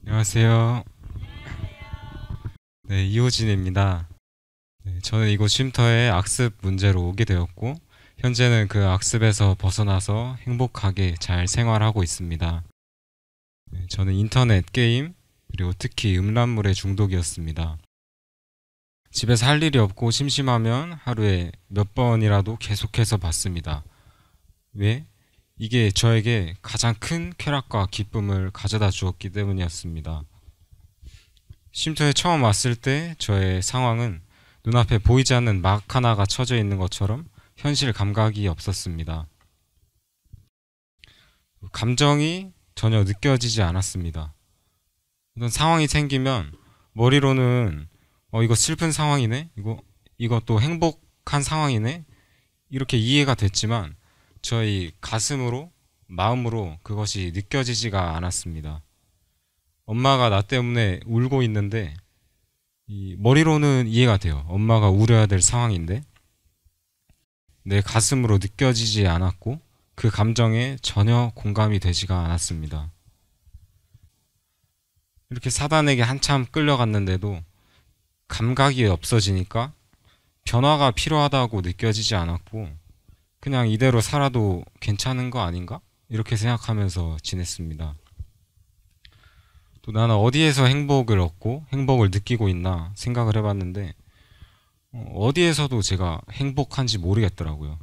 안녕하세요. 네, 이호진입니다. 네, 저는 이곳 쉼터에 악습 문제로 오게 되었고, 현재는 그 악습에서 벗어나서 행복하게 잘 생활하고 있습니다. 네, 저는 인터넷 게임, 그리고 특히 음란물에 중독이었습니다. 집에서 할 일이 없고 심심하면 하루에 몇 번이라도 계속해서 봤습니다. 왜? 이게 저에게 가장 큰 쾌락과 기쁨을 가져다 주었기 때문이었습니다. 쉼터에 처음 왔을 때 저의 상황은 눈앞에 보이지 않는 막 하나가 쳐져 있는 것처럼 현실 감각이 없었습니다. 감정이 전혀 느껴지지 않았습니다. 어떤 상황이 생기면 머리로는 이거 슬픈 상황이네? 이것도 행복한 상황이네? 이렇게 이해가 됐지만 저희 가슴으로, 마음으로 그것이 느껴지지가 않았습니다. 엄마가 나 때문에 울고 있는데 이 머리로는 이해가 돼요. 엄마가 울어야 될 상황인데 내 가슴으로 느껴지지 않았고 그 감정에 전혀 공감이 되지가 않았습니다. 이렇게 사단에게 한참 끌려갔는데도 감각이 없어지니까 변화가 필요하다고 느껴지지 않았고 그냥 이대로 살아도 괜찮은 거 아닌가? 이렇게 생각하면서 지냈습니다. 또 나는 어디에서 행복을 얻고 행복을 느끼고 있나 생각을 해봤는데 어디에서도 제가 행복한지 모르겠더라고요.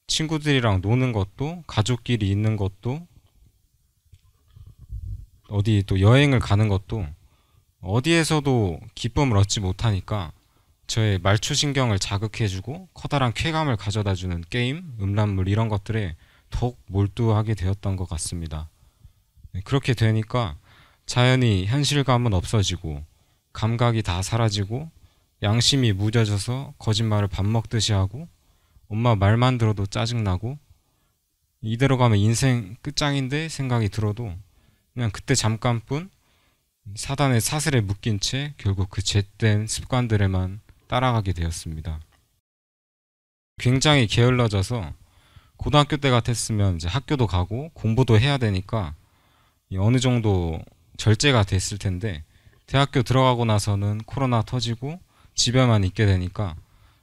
친구들이랑 노는 것도 가족끼리 있는 것도 어디 또 여행을 가는 것도 어디에서도 기쁨을 얻지 못하니까 저의 말초신경을 자극해주고 커다란 쾌감을 가져다주는 게임, 음란물 이런 것들에 더욱 몰두하게 되었던 것 같습니다. 그렇게 되니까 자연히 현실감은 없어지고 감각이 다 사라지고 양심이 무뎌져서 거짓말을 밥 먹듯이 하고 엄마 말만 들어도 짜증나고 이대로 가면 인생 끝장인데 생각이 들어도 그냥 그때 잠깐뿐 사단의 사슬에 묶인 채 결국 그 잿된 습관들에만 따라가게 되었습니다. 굉장히 게을러져서 고등학교 때 같았으면 이제 학교도 가고 공부도 해야 되니까 어느 정도 절제가 됐을 텐데 대학교 들어가고 나서는 코로나 터지고 집에만 있게 되니까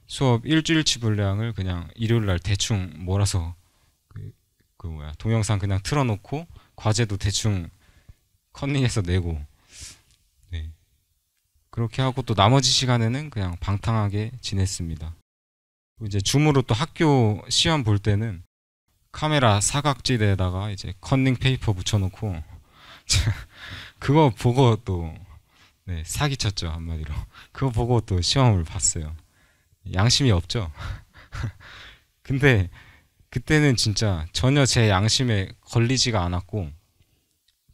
수업 일주일치 분량을 그냥 일요일날 대충 몰아서 동영상 그냥 틀어놓고 과제도 대충 컨닝해서 내고 네. 그렇게 하고 또 나머지 시간에는 그냥 방탕하게 지냈습니다. 이제 줌으로 또 학교 시험 볼 때는 카메라 사각지대에다가 이제 컨닝 페이퍼 붙여놓고 그거 보고 또 네, 사기쳤죠 한마디로. 그거 보고 또 시험을 봤어요. 양심이 없죠. 근데 그때는 진짜 전혀 제 양심에 걸리지가 않았고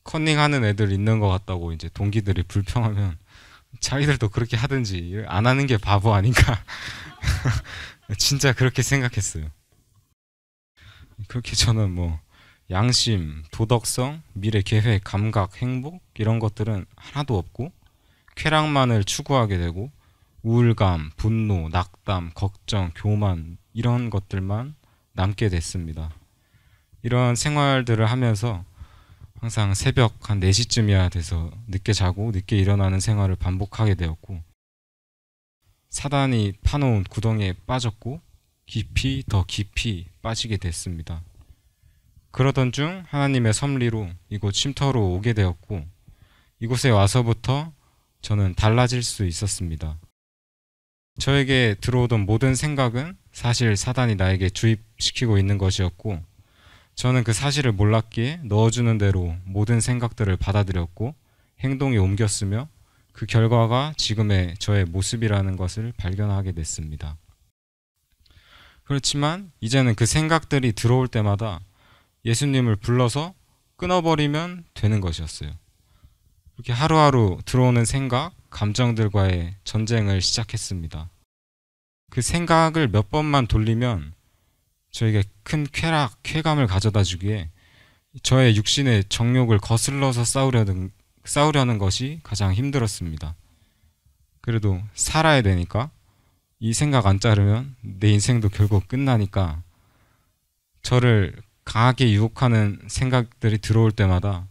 컨닝하는 애들 있는 것 같다고 이제 동기들이 불평하면 자기들도 그렇게 하든지 안 하는 게 바보 아닌가. 진짜 그렇게 생각했어요. 그렇게 저는 뭐 양심, 도덕성, 미래 계획, 감각, 행복 이런 것들은 하나도 없고 쾌락만을 추구하게 되고 우울감, 분노, 낙담, 걱정, 교만 이런 것들만 남게 됐습니다. 이런 생활들을 하면서 항상 새벽 한 4시쯤이야 돼서 늦게 자고 늦게 일어나는 생활을 반복하게 되었고 사단이 파놓은 구덩이에 빠졌고 깊이 더 깊이 빠지게 됐습니다. 그러던 중 하나님의 섭리로 이곳 쉼터로 오게 되었고 이곳에 와서부터 저는 달라질 수 있었습니다. 저에게 들어오던 모든 생각은 사실 사단이 나에게 주입시키고 있는 것이었고 저는 그 사실을 몰랐기에 넣어주는 대로 모든 생각들을 받아들였고 행동에 옮겼으며 그 결과가 지금의 저의 모습이라는 것을 발견하게 됐습니다. 그렇지만 이제는 그 생각들이 들어올 때마다 예수님을 불러서 끊어버리면 되는 것이었어요. 그렇게 하루하루 들어오는 생각, 감정들과의 전쟁을 시작했습니다. 그 생각을 몇 번만 돌리면 저에게 큰 쾌락, 쾌감을 가져다 주기에 저의 육신의 정욕을 거슬러서 싸우려는 것이 가장 힘들었습니다. 그래도 살아야 되니까 이 생각 안 자르면 내 인생도 결국 끝나니까 저를 강하게 유혹하는 생각들이 들어올 때마다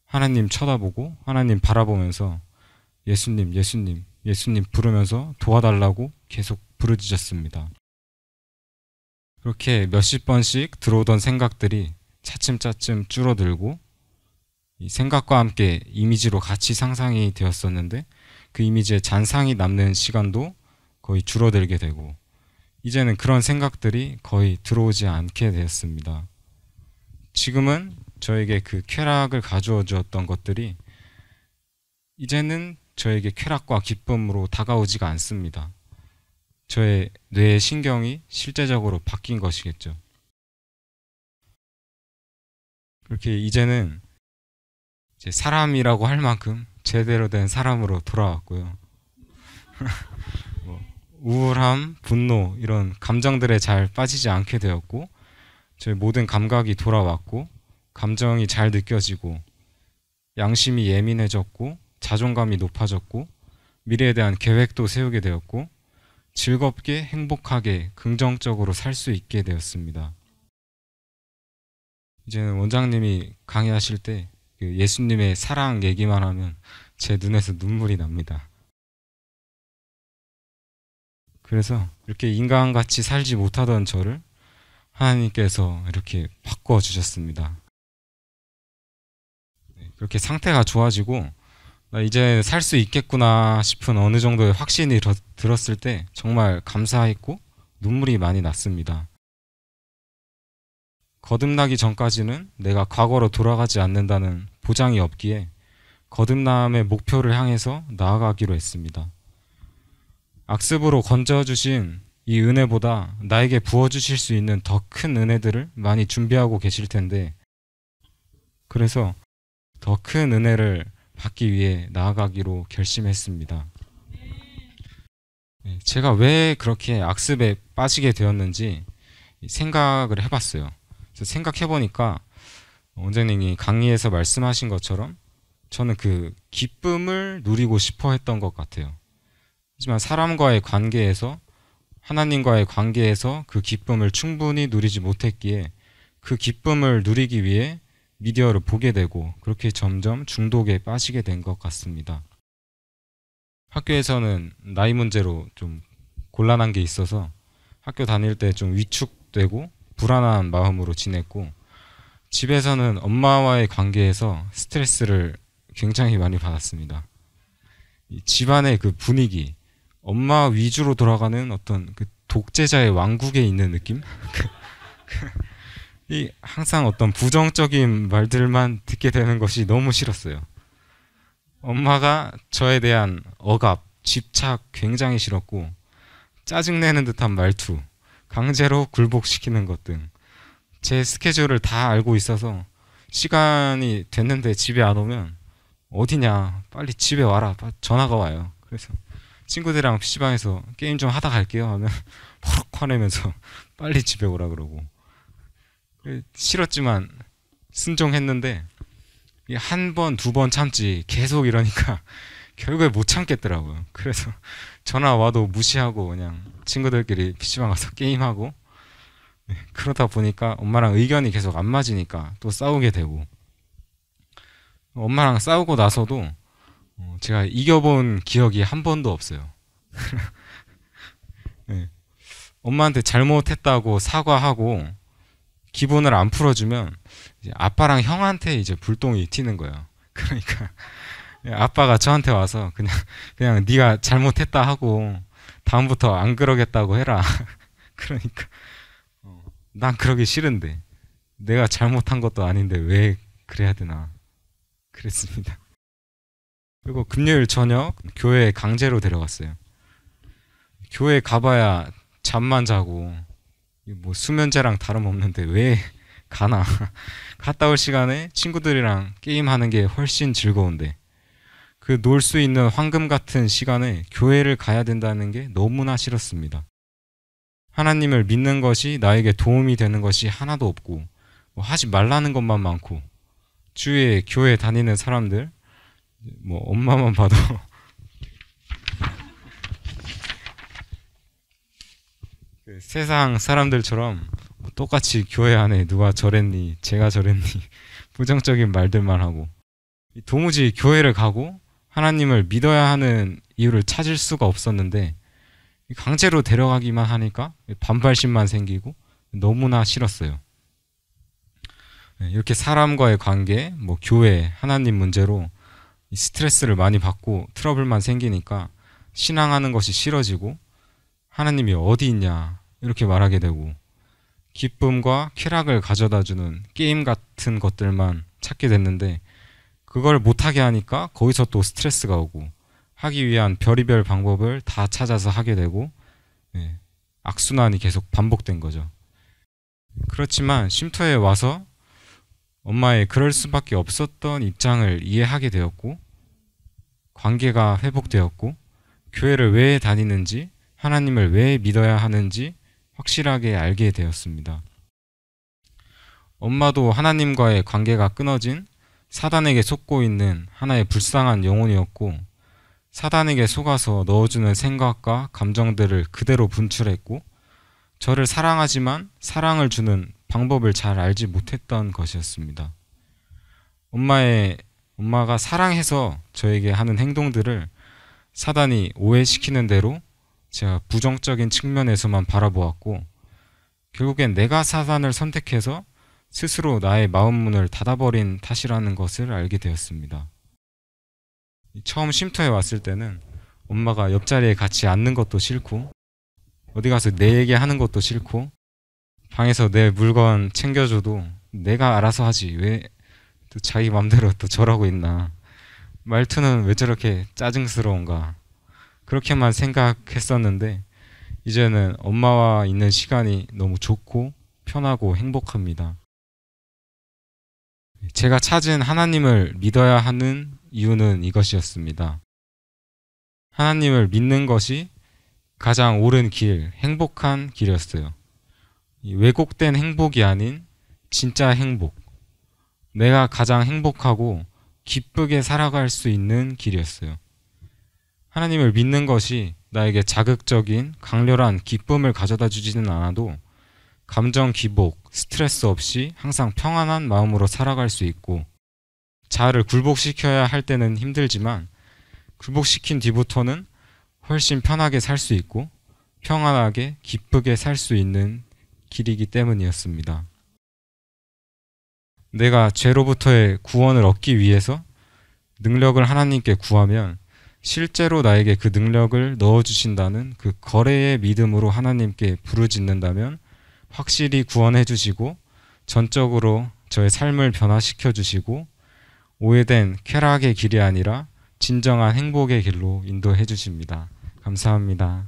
하나님 쳐다보고 하나님 바라보면서 예수님, 예수님, 예수님 부르면서 도와달라고 계속 부르짖었습니다. 그렇게 몇십 번씩 들어오던 생각들이 차츰차츰 줄어들고 이 생각과 함께 이미지로 같이 상상이 되었었는데 그 이미지에 잔상이 남는 시간도 거의 줄어들게 되고 이제는 그런 생각들이 거의 들어오지 않게 되었습니다. 지금은 저에게 그 쾌락을 가져어 주었던 것들이 이제는 저에게 쾌락과 기쁨으로 다가오지가 않습니다. 저의 뇌의 신경이 실제적으로 바뀐 것이겠죠. 그렇게 이제는 이제 사람이라고 할 만큼 제대로 된 사람으로 돌아왔고요. 뭐 우울함, 분노 이런 감정들에 잘 빠지지 않게 되었고 저의 모든 감각이 돌아왔고 감정이 잘 느껴지고 양심이 예민해졌고 자존감이 높아졌고 미래에 대한 계획도 세우게 되었고 즐겁게 행복하게 긍정적으로 살 수 있게 되었습니다. 이제는 원장님이 강의하실 때 예수님의 사랑 얘기만 하면 제 눈에서 눈물이 납니다. 그래서 이렇게 인간같이 살지 못하던 저를 하나님께서 이렇게 바꿔주셨습니다. 그렇게 상태가 좋아지고 나 이제 살 수 있겠구나 싶은 어느 정도의 확신이 들었을 때 정말 감사했고 눈물이 많이 났습니다. 거듭나기 전까지는 내가 과거로 돌아가지 않는다는 보장이 없기에 거듭남의 목표를 향해서 나아가기로 했습니다. 악습으로 건져주신 이 은혜보다 나에게 부어주실 수 있는 더 큰 은혜들을 많이 준비하고 계실 텐데 그래서 더 큰 은혜를 받기 위해 나아가기로 결심했습니다. 제가 왜 그렇게 악습에 빠지게 되었는지 생각을 해봤어요. 그래서 생각해보니까 원장님이 강의에서 말씀하신 것처럼 저는 그 기쁨을 누리고 싶어 했던 것 같아요. 하지만 사람과의 관계에서 하나님과의 관계에서 그 기쁨을 충분히 누리지 못했기에 그 기쁨을 누리기 위해 미디어를 보게 되고 그렇게 점점 중독에 빠지게 된 것 같습니다. 학교에서는 나이 문제로 좀 곤란한 게 있어서 학교 다닐 때 좀 위축되고 불안한 마음으로 지냈고 집에서는 엄마와의 관계에서 스트레스를 굉장히 많이 받았습니다. 이 집안의 그 분위기, 엄마 위주로 돌아가는 어떤 그 독재자의 왕국에 있는 느낌? 이 항상 어떤 부정적인 말들만 듣게 되는 것이 너무 싫었어요. 엄마가 저에 대한 억압, 집착 굉장히 싫었고 짜증내는 듯한 말투, 강제로 굴복시키는 것 등 제 스케줄을 다 알고 있어서 시간이 됐는데 집에 안 오면 어디냐 빨리 집에 와라 전화가 와요. 그래서 친구들이랑 PC방에서 게임 좀 하다 갈게요 하면 버럭 화내면서 빨리 집에 오라 그러고 싫었지만 순종했는데 한 번, 두 번 참지 계속 이러니까 결국에 못 참겠더라고요. 그래서 전화 와도 무시하고 그냥 친구들끼리 PC방 가서 게임하고 그러다 보니까 엄마랑 의견이 계속 안 맞으니까 또 싸우게 되고 엄마랑 싸우고 나서도 제가 이겨본 기억이 한 번도 없어요. 네. 엄마한테 잘못했다고 사과하고 기분을 안 풀어주면 이제 아빠랑 형한테 이제 불똥이 튀는 거예요. 그러니까 아빠가 저한테 와서 그냥 네가 잘못했다 하고 다음부터 안 그러겠다고 해라. 그러니까 난 그러기 싫은데 내가 잘못한 것도 아닌데 왜 그래야 되나 그랬습니다. 그리고 금요일 저녁 교회에 강제로 데려갔어요. 교회 가봐야 잠만 자고 뭐 수면제랑 다름없는데 왜 가나. 갔다 올 시간에 친구들이랑 게임하는 게 훨씬 즐거운데 그 놀 수 있는 황금 같은 시간에 교회를 가야 된다는 게 너무나 싫었습니다. 하나님을 믿는 것이 나에게 도움이 되는 것이 하나도 없고 뭐 하지 말라는 것만 많고 주위에 교회 다니는 사람들 뭐 엄마만 봐도 그 세상 사람들처럼 똑같이 교회 안에 누가 저랬니 제가 저랬니 부정적인 말들만 하고 도무지 교회를 가고 하나님을 믿어야 하는 이유를 찾을 수가 없었는데 강제로 데려가기만 하니까 반발심만 생기고 너무나 싫었어요. 이렇게 사람과의 관계, 뭐 교회, 하나님 문제로 스트레스를 많이 받고 트러블만 생기니까 신앙하는 것이 싫어지고 하나님이 어디 있냐 이렇게 말하게 되고 기쁨과 쾌락을 가져다주는 게임 같은 것들만 찾게 됐는데 그걸 못하게 하니까 거기서 또 스트레스가 오고 하기 위한 별의별 방법을 다 찾아서 하게 되고 악순환이 계속 반복된 거죠. 그렇지만 쉼터에 와서 엄마의 그럴 수밖에 없었던 입장을 이해하게 되었고 관계가 회복되었고 교회를 왜 다니는지 하나님을 왜 믿어야 하는지 확실하게 알게 되었습니다. 엄마도 하나님과의 관계가 끊어진 사단에게 속고 있는 하나의 불쌍한 영혼이었고 사단에게 속아서 넣어주는 생각과 감정들을 그대로 분출했고 저를 사랑하지만 사랑을 주는 방법을 잘 알지 못했던 것이었습니다. 엄마가 사랑해서 저에게 하는 행동들을 사단이 오해시키는 대로 제가 부정적인 측면에서만 바라보았고 결국엔 내가 사단을 선택해서 스스로 나의 마음 문을 닫아버린 탓이라는 것을 알게 되었습니다. 처음 쉼터에 왔을 때는 엄마가 옆자리에 같이 앉는 것도 싫고 어디 가서 내 얘기하는 것도 싫고 방에서 내 물건 챙겨줘도 내가 알아서 하지 왜 또 자기 맘대로 또 저러고 있나 말투는 왜 저렇게 짜증스러운가 그렇게만 생각했었는데 이제는 엄마와 있는 시간이 너무 좋고 편하고 행복합니다. 제가 찾은 하나님을 믿어야 하는 이유는 이것이었습니다. 하나님을 믿는 것이 가장 옳은 길, 행복한 길이었어요. 왜곡된 행복이 아닌 진짜 행복. 내가 가장 행복하고 기쁘게 살아갈 수 있는 길이었어요. 하나님을 믿는 것이 나에게 자극적인 강렬한 기쁨을 가져다 주지는 않아도 감정 기복, 스트레스 없이 항상 평안한 마음으로 살아갈 수 있고 자아를 굴복시켜야 할 때는 힘들지만 굴복시킨 뒤부터는 훨씬 편하게 살 수 있고 평안하게 기쁘게 살 수 있는 길이기 때문이었습니다. 내가 죄로부터의 구원을 얻기 위해서 능력을 하나님께 구하면 실제로 나에게 그 능력을 넣어주신다는 그 거래의 믿음으로 하나님께 부르짖는다면 확실히 구원해 주시고 전적으로 저의 삶을 변화시켜 주시고 오해된 쾌락의 길이 아니라 진정한 행복의 길로 인도해 주십니다. 감사합니다.